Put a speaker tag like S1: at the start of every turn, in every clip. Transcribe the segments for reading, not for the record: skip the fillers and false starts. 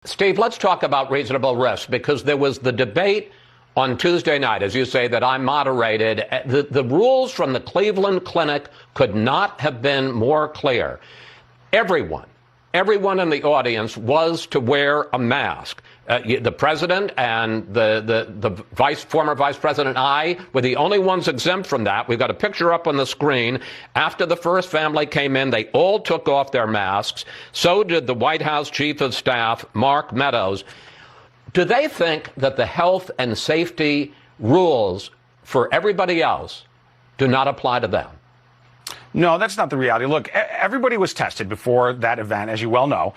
S1: Steve, let's talk about reasonable risk, because there was the debate on Tuesday night, as you say, that I moderated. The rules from the Cleveland Clinic could not have been more clear. Everyone in the audience was to wear a mask. The president and the former vice president and I were the only ones exempt from that. We've got a picture up on the screen. After the first family came in, they all took off their masks. So did the White House chief of staff, Mark Meadows. Do they think that the health and safety rules for everybody else do not apply to them?
S2: No, that's not the reality. Look, everybody was tested before that event, as you well know.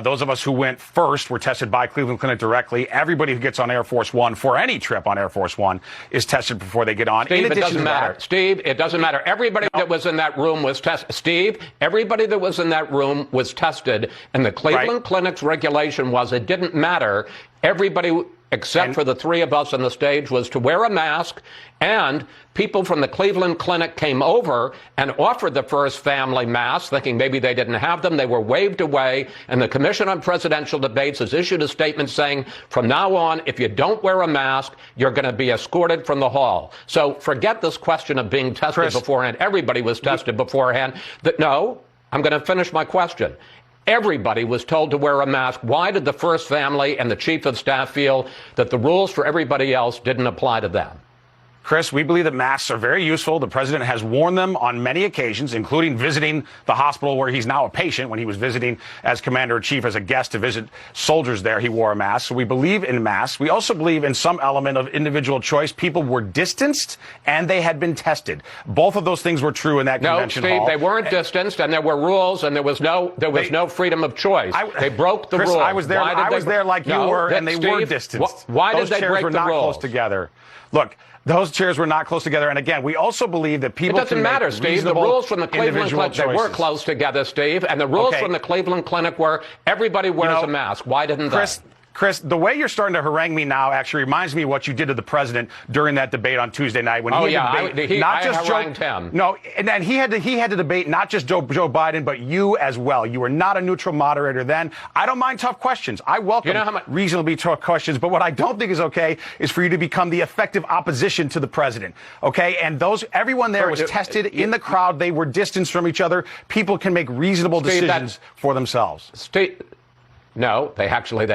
S2: Those of us who went first were tested by Cleveland Clinic directly. Everybody who gets on Air Force One for any trip on Air Force One is tested before they get on.
S1: Steve, it doesn't matter. Steve, it doesn't matter. Everybody that was in that room was tested. Steve, everybody that was in that room was tested, and the Cleveland Clinic's regulation was it didn't matter. Everybody except for the three of us on the stage was to wear a mask, and people from the Cleveland Clinic came over and offered the first family masks, thinking maybe they didn't have them. They were waved away, and the Commission on Presidential Debates has issued a statement saying, from now on, if you don't wear a mask, you're going to be escorted from the hall. So forget this question of being tested beforehand. Everybody was tested beforehand. No, I'm going to finish my question. Everybody was told to wear a mask. Why did the first family and the chief of staff feel that the rules for everybody else didn't apply to them?
S2: Chris, we believe that masks are very useful. The president has worn them on many occasions, including visiting the hospital where he's now a patient. When he was visiting as commander-in-chief as a guest to visit soldiers there, he wore a mask. So we believe in masks. We also believe in some element of individual choice. People were distanced and they had been tested. Both of those things were true in that convention hall.
S1: No, Steve, they weren't distanced, and there were rules, and there was no freedom of choice. They broke the rules.
S2: I was there. I was there like you were, and they were distanced.
S1: Why did they break the rules?
S2: Those chairs were not close together. Look. Those chairs were not close together. And again, we also believe that people
S1: It doesn't matter, Steve. The rules from the Cleveland Clinic, they were close together, Steve. And the rules from the Cleveland Clinic were everybody wears a mask. Why didn't they?
S2: Chris, the way you're starting to harangue me now actually reminds me of what you did to the president during that debate on Tuesday night when he had to debate not just Joe. No, and he had to debate not just Joe Biden, but you as well. You were not a neutral moderator then. I don't mind tough questions. I welcome reasonably tough questions. But what I don't think is okay is for you to become the effective opposition to the president. Okay, and everyone there was tested in the crowd. They were distanced from each other. People can make reasonable decisions for themselves.
S1: No, they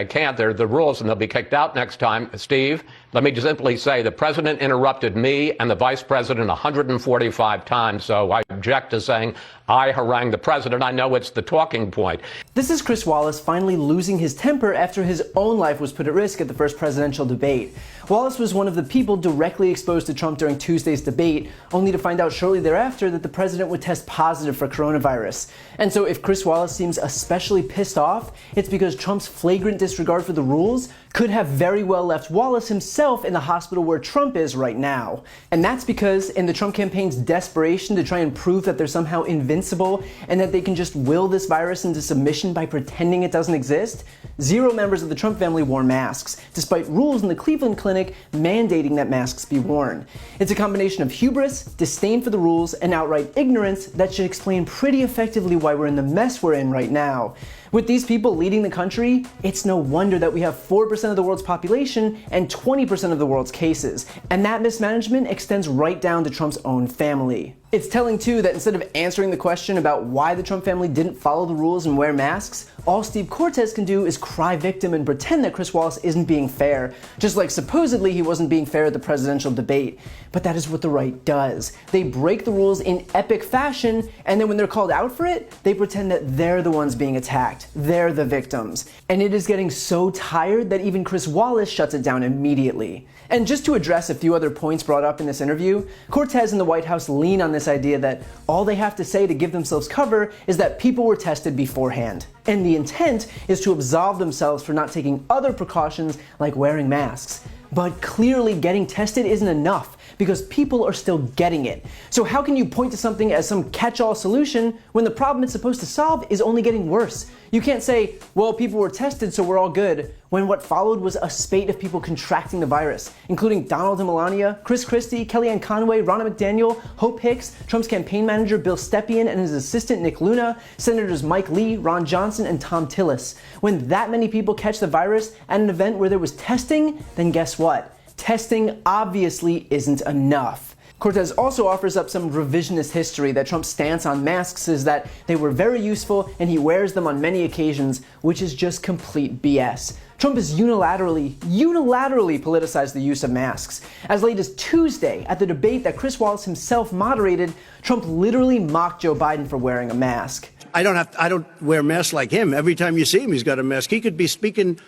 S1: can't. They're the rules, and they'll be kicked out next time. Steve, let me just simply say the president interrupted me and the vice president 145 times, so I object to saying I harangued the president. I know it's the talking point.
S3: This is Chris Wallace finally losing his temper after his own life was put at risk at the first presidential debate. Wallace was one of the people directly exposed to Trump during Tuesday's debate, only to find out shortly thereafter that the president would test positive for coronavirus. And so if Chris Wallace seems especially pissed off, it's because Trump's flagrant disregard for the rules could have very well left Wallace himself in the hospital where Trump is right now. And that's because in the Trump campaign's desperation to try and prove that they're somehow invincible and that they can just will this virus into submission by pretending it doesn't exist, 0 members of the Trump family wore masks, despite rules in the Cleveland Clinic mandating that masks be worn. It's a combination of hubris, disdain for the rules, and outright ignorance that should explain pretty effectively why we're in the mess we're in right now. With these people leading the country, it's no wonder that we have 4% of the world's population and 20% of the world's cases. And that mismanagement extends right down to Trump's own family. It's telling, too, that instead of answering the question about why the Trump family didn't follow the rules and wear masks, all Steve Cortes can do is cry victim and pretend that Chris Wallace isn't being fair, just like supposedly he wasn't being fair at the presidential debate. But that is what the right does. They break the rules in epic fashion, and then when they're called out for it, they pretend that they're the ones being attacked. They're the victims. And it is getting so tired that even Chris Wallace shuts it down immediately. And just to address a few other points brought up in this interview, Cortes and the White House lean on this idea that all they have to say to give themselves cover is that people were tested beforehand. And the intent is to absolve themselves for not taking other precautions like wearing masks. But clearly getting tested isn't enough, because people are still getting it. So how can you point to something as some catch-all solution when the problem it's supposed to solve is only getting worse? You can't say, well, people were tested, so we're all good, when what followed was a spate of people contracting the virus, including Donald and Melania, Chris Christie, Kellyanne Conway, Ronna McDaniel, Hope Hicks, Trump's campaign manager Bill Stepien and his assistant Nick Luna, Senators Mike Lee, Ron Johnson, and Tom Tillis. When that many people catch the virus at an event where there was testing, then guess what? Testing obviously isn't enough. Cortez also offers up some revisionist history that Trump's stance on masks is that they were very useful and he wears them on many occasions, which is just complete BS. Trump has unilaterally politicized the use of masks. As late as Tuesday, at the debate that Chris Wallace himself moderated, Trump literally mocked Joe Biden for wearing a mask.
S4: I don't wear masks like him. Every time you see him, he's got a mask. He could be speaking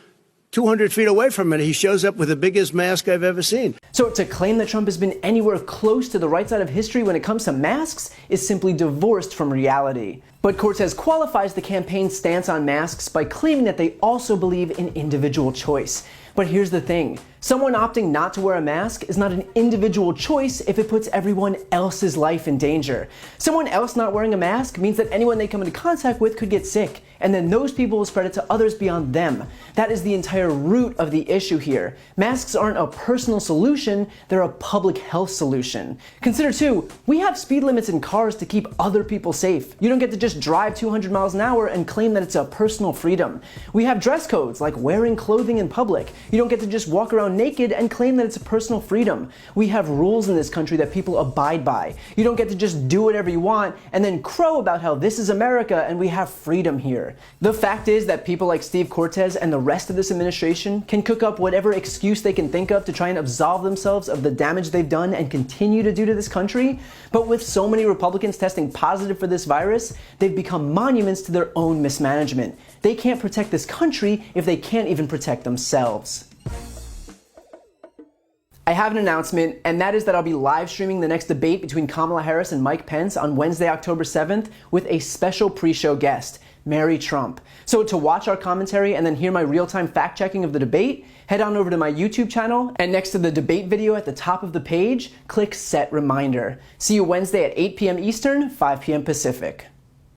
S4: 200 feet away from it. He shows up with the biggest mask I've ever seen.
S3: So to claim that Trump has been anywhere close to the right side of history when it comes to masks is simply divorced from reality. But Cortez qualifies the campaign's stance on masks by claiming that they also believe in individual choice. But here's the thing. Someone opting not to wear a mask is not an individual choice if it puts everyone else's life in danger. Someone else not wearing a mask means that anyone they come into contact with could get sick, and then those people will spread it to others beyond them. That is the entire root of the issue here. Masks aren't a personal solution, they're a public health solution. Consider too, we have speed limits in cars to keep other people safe. You don't get to just drive 200 miles an hour and claim that it's a personal freedom. We have dress codes like wearing clothing in public. You don't get to just walk around naked and claim that it's a personal freedom. We have rules in this country that people abide by. You don't get to just do whatever you want and then crow about how this is America and we have freedom here. The fact is that people like Steve Cortez and the rest of this administration can cook up whatever excuse they can think of to try and absolve themselves of the damage they've done and continue to do to this country. But with so many Republicans testing positive for this virus, they've become monuments to their own mismanagement. They can't protect this country if they can't even protect themselves. I have an announcement, and that is that I'll be live streaming the next debate between Kamala Harris and Mike Pence on Wednesday, October 7th with a special pre-show guest, Mary Trump. So to watch our commentary and then hear my real-time fact-checking of the debate, head on over to my YouTube channel, and next to the debate video at the top of the page, click Set Reminder. See you Wednesday at 8 p.m. Eastern, 5 p.m. Pacific.